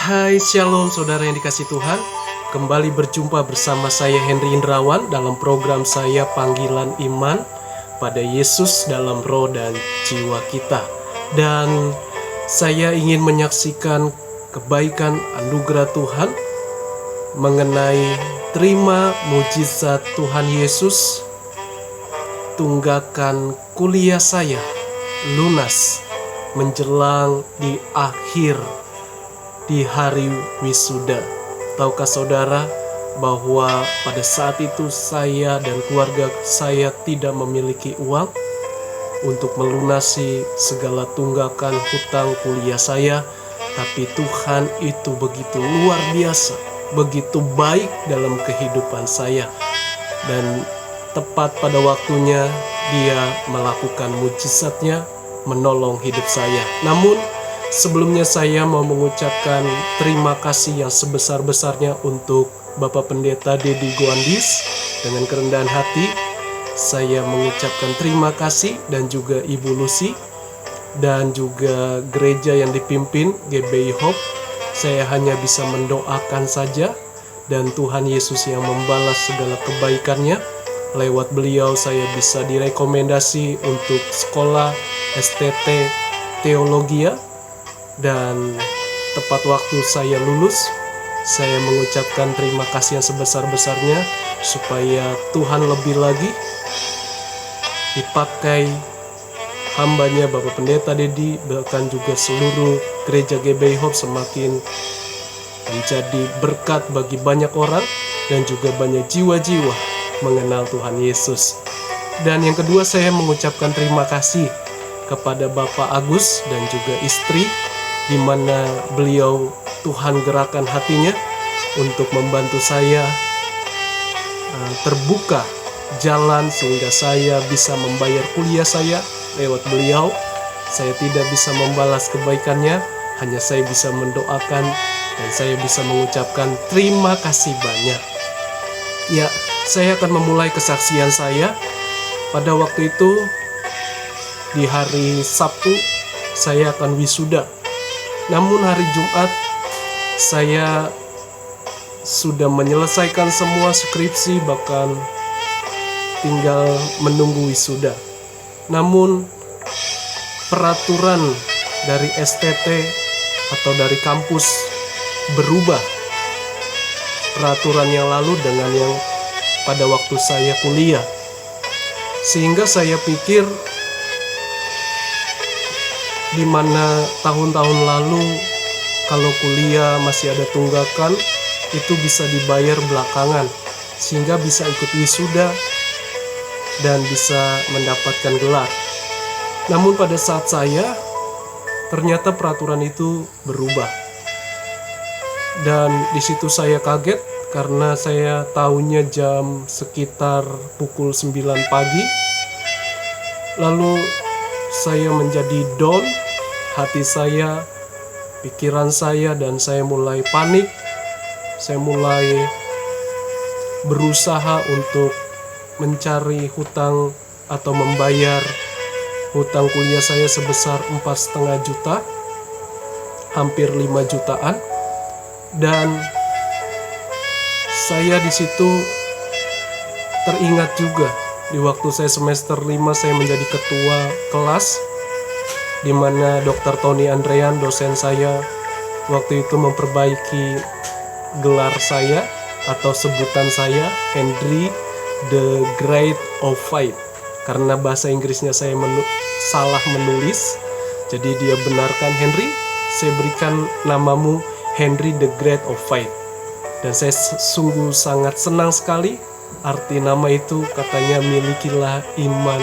Hai Shalom saudara yang dikasih Tuhan. Kembali berjumpa bersama saya Henry Indrawan dalam program saya Panggilan Iman pada Yesus dalam roh dan jiwa kita. Dan saya ingin menyaksikan kebaikan anugerah Tuhan mengenai terima mujizat Tuhan Yesus. Tunggakan kuliah saya lunas menjelang di akhir di hari wisuda. Tahukah saudara bahwa pada saat itu saya dan keluarga saya tidak memiliki uang untuk melunasi segala tunggakan hutang kuliah saya, tapi Tuhan itu begitu luar biasa, begitu baik dalam kehidupan saya, dan tepat pada waktunya Dia melakukan mujizatnya menolong hidup saya. Namun sebelumnya saya mau mengucapkan terima kasih yang sebesar-besarnya untuk Bapak Pendeta Dedi Goandis. Dengan kerendahan hati saya mengucapkan terima kasih, dan juga Ibu Lucy, dan juga gereja yang dipimpin GBI Hope. Saya hanya bisa mendoakan saja, dan Tuhan Yesus yang membalas segala kebaikannya. Lewat beliau saya bisa direkomendasi untuk sekolah STT Teologia. Dan tepat waktu saya lulus, saya mengucapkan terima kasih yang sebesar-besarnya supaya Tuhan lebih lagi dipakai hambanya Bapak Pendeta Dedi, bahkan juga seluruh gereja GBI Hope semakin menjadi berkat bagi banyak orang dan juga banyak jiwa-jiwa mengenal Tuhan Yesus. Dan yang kedua, saya mengucapkan terima kasih kepada Bapak Agus dan juga istri, di mana beliau Tuhan gerakan hatinya untuk membantu saya terbuka jalan sehingga saya bisa membayar kuliah saya lewat beliau. Saya tidak bisa membalas kebaikannya, hanya saya bisa mendoakan dan saya bisa mengucapkan terima kasih banyak. Ya, saya akan memulai kesaksian saya. Pada waktu itu di hari Sabtu saya akan wisuda. Namun hari Jumat saya sudah menyelesaikan semua skripsi, bahkan tinggal menunggu wisuda. Namun peraturan dari STT atau dari kampus berubah. Peraturan yang lalu dengan yang pada waktu saya kuliah. Sehingga saya pikir di mana tahun-tahun lalu kalau kuliah masih ada tunggakan itu bisa dibayar belakangan, sehingga bisa ikut wisuda dan bisa mendapatkan gelar. Namun pada saat saya, ternyata peraturan itu berubah. Dan di situ saya kaget karena saya tahunya jam sekitar pukul 9 pagi. Lalu saya menjadi down, hati saya, pikiran saya, dan saya mulai panik. Saya mulai berusaha untuk mencari hutang atau membayar hutang kuliah saya sebesar 4,5 juta, hampir 5 jutaan. Dan saya di situ teringat juga di waktu saya semester 5 saya menjadi ketua kelas, di mana Dr. Tony Andrean, dosen saya, waktu itu memperbaiki gelar saya atau sebutan saya Henry the Great of Fight, karena bahasa Inggrisnya saya salah menulis. Jadi dia benarkan, Henry, saya berikan namamu Henry the Great of Fight. Dan saya sungguh sangat senang sekali. Arti nama itu katanya milikilah iman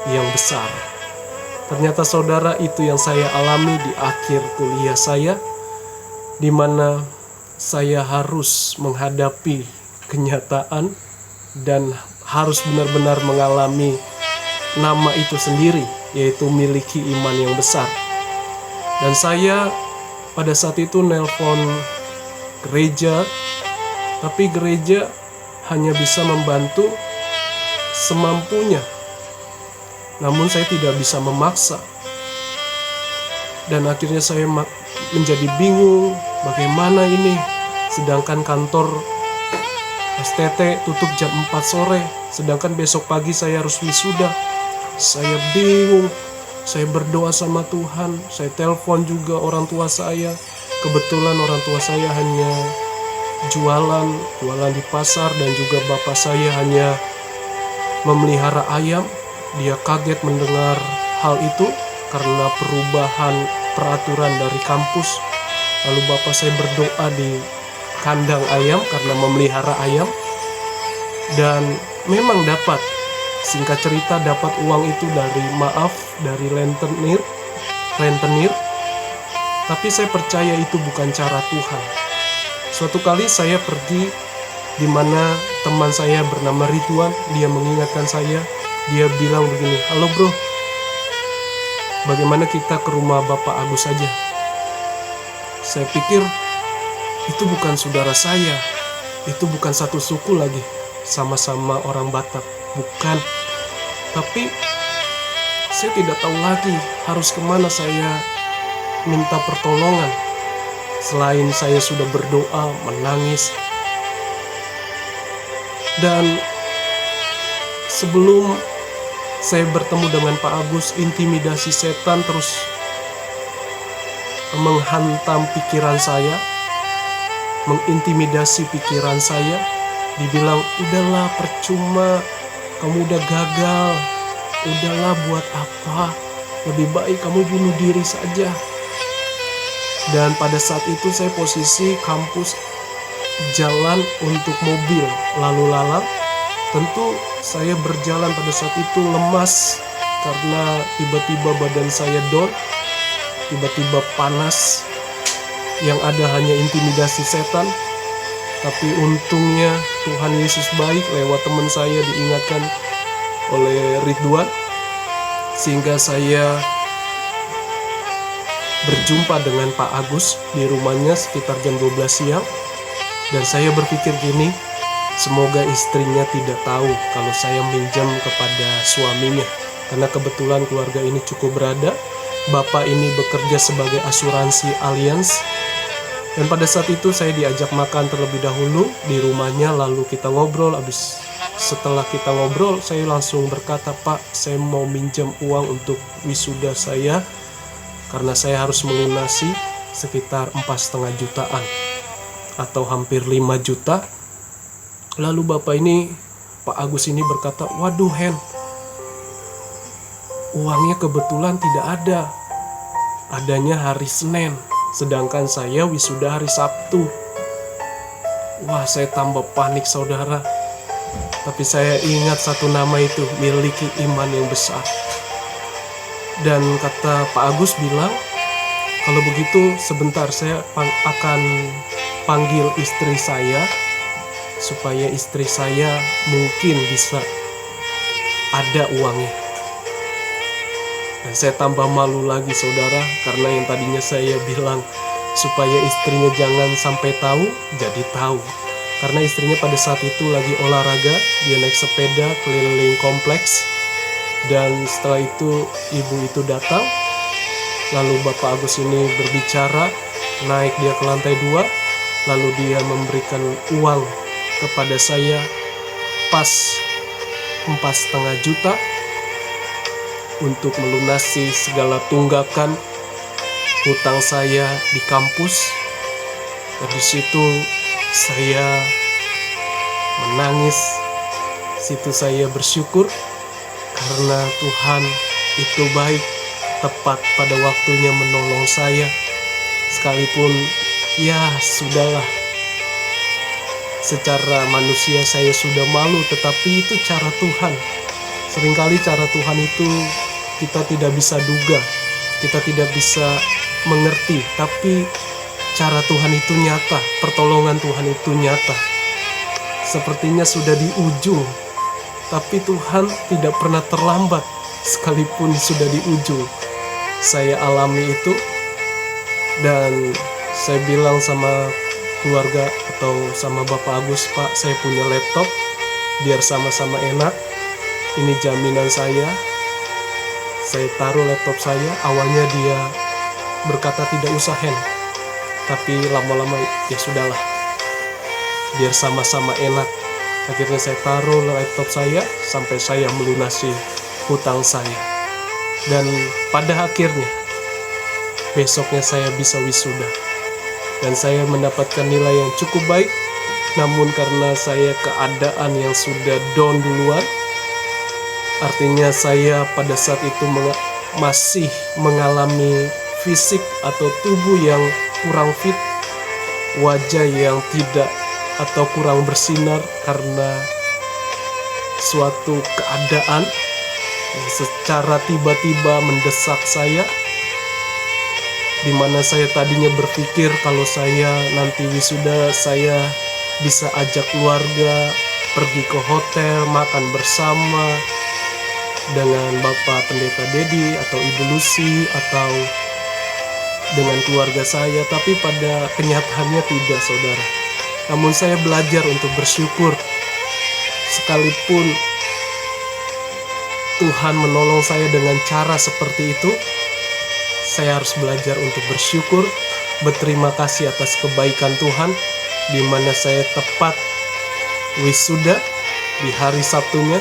yang besar. Ternyata saudara, itu yang saya alami di akhir kuliah saya, di mana saya harus menghadapi kenyataan dan harus benar-benar mengalami nama itu sendiri, yaitu miliki iman yang besar. Dan saya pada saat itu nelpon gereja, tapi gereja hanya bisa membantu semampunya. Namun saya tidak bisa memaksa. Dan akhirnya saya menjadi bingung, bagaimana ini? Sedangkan kantor STT tutup jam 4 sore, sedangkan besok pagi saya harus wisuda. Saya bingung. Saya berdoa sama Tuhan, saya telepon juga orang tua saya. Kebetulan orang tua saya hanya jualan di pasar, dan juga bapak saya hanya memelihara ayam. Dia kaget mendengar hal itu karena perubahan peraturan dari kampus. Lalu bapak saya berdoa di kandang ayam karena memelihara ayam, dan memang dapat, singkat cerita, dapat uang itu dari rentenir. Tapi saya percaya itu bukan cara Tuhan. Suatu kali saya pergi di mana teman saya bernama Ridwan, dia mengingatkan saya. Dia bilang begini, "Halo bro, bagaimana kita ke rumah Bapak Agus saja?" Saya pikir itu bukan saudara saya, itu bukan satu suku lagi, sama-sama orang Batak, bukan. Tapi saya tidak tahu lagi harus kemana saya minta pertolongan. Selain saya sudah berdoa, menangis. Dan sebelum saya bertemu dengan Pak Agus, intimidasi setan terus menghantam pikiran saya, mengintimidasi pikiran saya. Dibilang, "Udahlah, percuma, kamu udah gagal, udahlah, buat apa, lebih baik kamu bunuh diri saja." Dan pada saat itu saya posisi kampus jalan untuk mobil lalu lalang. Tentu saya berjalan pada saat itu lemas karena tiba-tiba badan saya down, tiba-tiba panas, yang ada hanya intimidasi setan. Tapi untungnya Tuhan Yesus baik, lewat teman saya diingatkan oleh Ridwan, sehingga saya berjumpa dengan Pak Agus di rumahnya sekitar jam 12 siang. Dan saya berpikir gini, semoga istrinya tidak tahu kalau saya minjam kepada suaminya, karena kebetulan keluarga ini cukup berada. Bapak ini bekerja sebagai asuransi Allianz. Dan pada saat itu saya diajak makan terlebih dahulu di rumahnya, lalu kita ngobrol. Setelah kita ngobrol, saya langsung berkata, "Pak, saya mau minjam uang untuk wisuda saya, karena saya harus melunasi sekitar 4,5 jutaan atau hampir 5 juta. Lalu Bapak ini, Pak Agus ini berkata, "Waduh Hen, uangnya kebetulan tidak ada. Adanya hari Senin, sedangkan saya wisuda hari Sabtu." Wah, saya tambah panik saudara. Tapi saya ingat satu nama itu, miliki iman yang besar. Dan kata Pak Agus bilang, "Kalau begitu sebentar saya akan panggil istri saya, supaya istri saya mungkin bisa ada uangnya." Dan saya tambah malu lagi saudara, karena yang tadinya saya bilang supaya istrinya jangan sampai tahu, jadi tahu. Karena istrinya pada saat itu lagi olahraga, dia naik sepeda keliling kompleks. Dan setelah itu ibu itu datang, lalu Bapak Agus ini berbicara, naik dia ke lantai 2, lalu dia memberikan uang kepada saya pas 4,5 juta untuk melunasi segala tunggakan hutang saya di kampus. Dan di situ saya menangis, situ saya bersyukur karena Tuhan itu baik, tepat pada waktunya menolong saya. Sekalipun ya sudahlah, secara manusia saya sudah malu, tetapi itu cara Tuhan. Seringkali cara Tuhan itu kita tidak bisa duga, kita tidak bisa mengerti, tapi cara Tuhan itu nyata, pertolongan Tuhan itu nyata. Sepertinya sudah di ujung, tapi Tuhan tidak pernah terlambat. Sekalipun sudah di ujung, saya alami itu. Dan saya bilang sama keluarga atau sama Bapak Agus, "Pak, saya punya laptop, biar sama-sama enak. Ini jaminan saya." Saya taruh laptop saya. Awalnya dia berkata, "Tidak usah Hen, Tapi lama-lama ya sudahlah, biar sama-sama enak. Akhirnya saya taruh laptop saya sampai saya melunasi hutang saya. Dan pada akhirnya besoknya saya bisa wisuda. Dan saya mendapatkan nilai yang cukup baik. Namun karena saya keadaan yang sudah down duluan, artinya saya pada saat itu masih mengalami fisik atau tubuh yang kurang fit, wajah yang tidak atau kurang bersinar karena suatu keadaan yang secara tiba-tiba mendesak saya, di mana saya tadinya berpikir kalau saya nanti wisuda saya bisa ajak keluarga pergi ke hotel, makan bersama dengan Bapak Pendeta Dedi atau Ibu Lucy atau dengan keluarga saya. Tapi pada kenyataannya tidak, saudara. Namun saya belajar untuk bersyukur. Sekalipun Tuhan menolong saya dengan cara seperti itu, saya harus belajar untuk bersyukur, berterima kasih atas kebaikan Tuhan, di mana saya tepat wisuda di hari Sabtunya,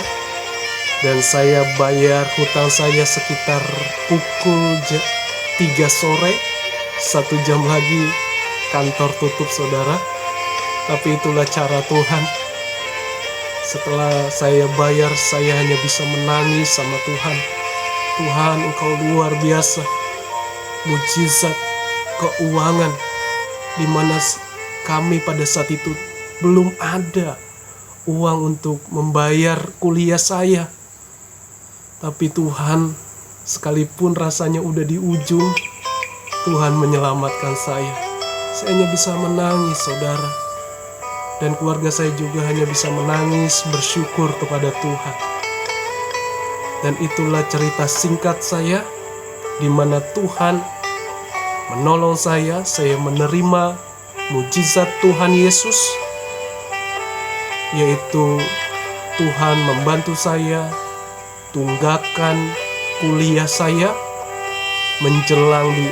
dan saya bayar hutang saya sekitar pukul 3 sore, 1 jam lagi kantor tutup, saudara. Tapi itulah cara Tuhan. Setelah saya bayar, saya hanya bisa menangis sama Tuhan. Tuhan, Engkau luar biasa. Mujizat keuangan, di mana kami pada saat itu belum ada uang untuk membayar kuliah saya. Tapi Tuhan, sekalipun rasanya udah di ujung, Tuhan menyelamatkan saya. Saya hanya bisa menangis, saudara. Dan keluarga saya juga hanya bisa menangis, bersyukur kepada Tuhan. Dan itulah cerita singkat saya, di mana Tuhan menolong saya menerima mujizat Tuhan Yesus, yaitu Tuhan membantu saya tunggakan kuliah saya menjelang di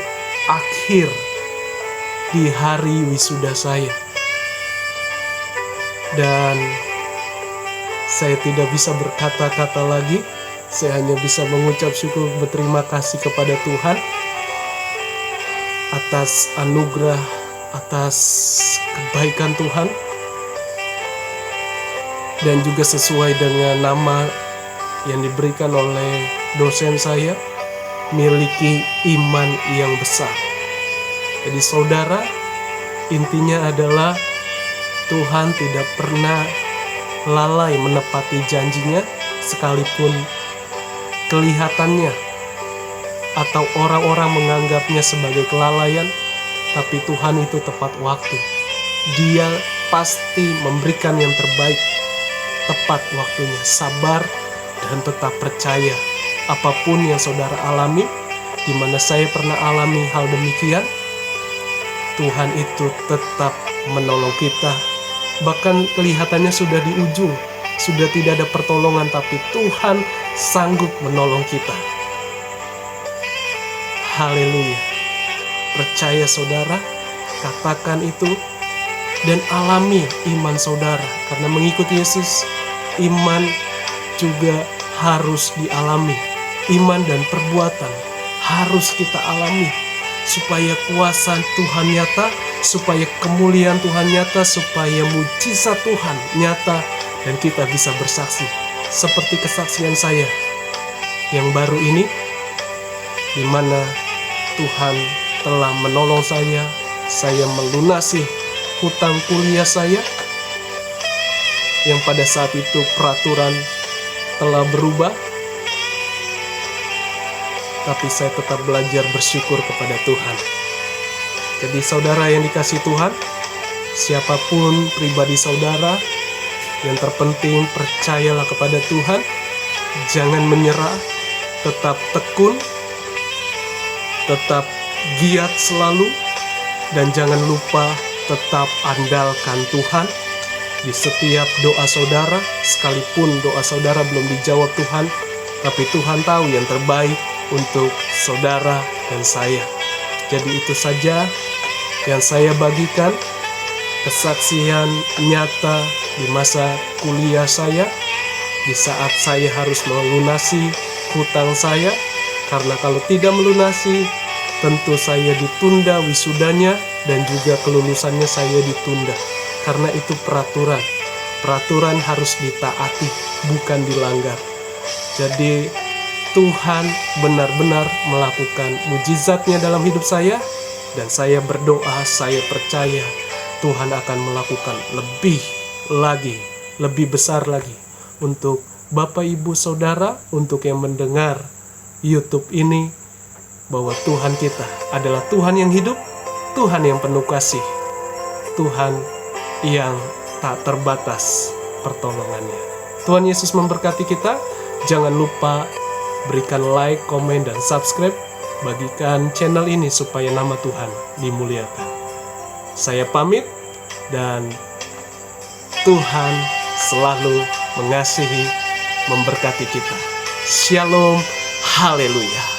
akhir di hari wisuda saya. Dan saya tidak bisa berkata-kata lagi. Saya hanya bisa mengucap syukur, berterima kasih kepada Tuhan atas anugerah, atas kebaikan Tuhan, dan juga sesuai dengan nama yang diberikan oleh dosen saya, miliki iman yang besar. Jadi saudara, intinya adalah Tuhan tidak pernah lalai menepati janjinya, sekalipun kelihatannya atau orang-orang menganggapnya sebagai kelalaian, tapi Tuhan itu tepat waktu. Dia pasti memberikan yang terbaik tepat waktunya. Sabar dan tetap percaya. Apapun yang saudara alami, di mana saya pernah alami hal demikian, Tuhan itu tetap menolong kita. Bahkan kelihatannya sudah di ujung, sudah tidak ada pertolongan, tapi Tuhan sanggup menolong kita. Haleluya. Percaya saudara, katakan itu, dan alami iman saudara. Karena mengikuti Yesus, iman juga harus dialami. Iman dan perbuatan harus kita alami, supaya kuasa Tuhan nyata, supaya kemuliaan Tuhan nyata, supaya mujizat Tuhan nyata, dan kita bisa bersaksi. Seperti kesaksian saya yang baru ini, di mana Tuhan telah menolong saya melunasi hutang kuliah saya, yang pada saat itu peraturan telah berubah, tapi saya tetap belajar bersyukur kepada Tuhan. Jadi saudara yang dikasihi Tuhan, siapapun pribadi saudara, yang terpenting percayalah kepada Tuhan, jangan menyerah, tetap tekun, tetap giat selalu, dan jangan lupa tetap andalkan Tuhan di setiap doa saudara. Sekalipun doa saudara belum dijawab Tuhan, tapi Tuhan tahu yang terbaik untuk saudara dan saya. Jadi itu saja yang saya bagikan, kesaksian nyata di masa kuliah saya, di saat saya harus melunasi hutang saya, karena kalau tidak melunasi, tentu saya ditunda wisudanya dan juga kelulusannya saya ditunda. Karena itu peraturan. Peraturan harus ditaati, bukan dilanggar. Jadi Tuhan benar-benar melakukan mujizatnya dalam hidup saya, dan saya berdoa, saya percaya Tuhan akan melakukan lebih lagi, lebih besar lagi untuk Bapak Ibu Saudara, untuk yang mendengar YouTube ini, bahwa Tuhan kita adalah Tuhan yang hidup, Tuhan yang penuh kasih, Tuhan yang tak terbatas pertolongannya. Tuhan Yesus memberkati kita. Jangan lupa berikan like, komen, dan subscribe. Bagikan channel ini supaya nama Tuhan dimuliakan. Saya pamit, dan Tuhan selalu mengasihi, memberkati kita. Shalom, haleluya.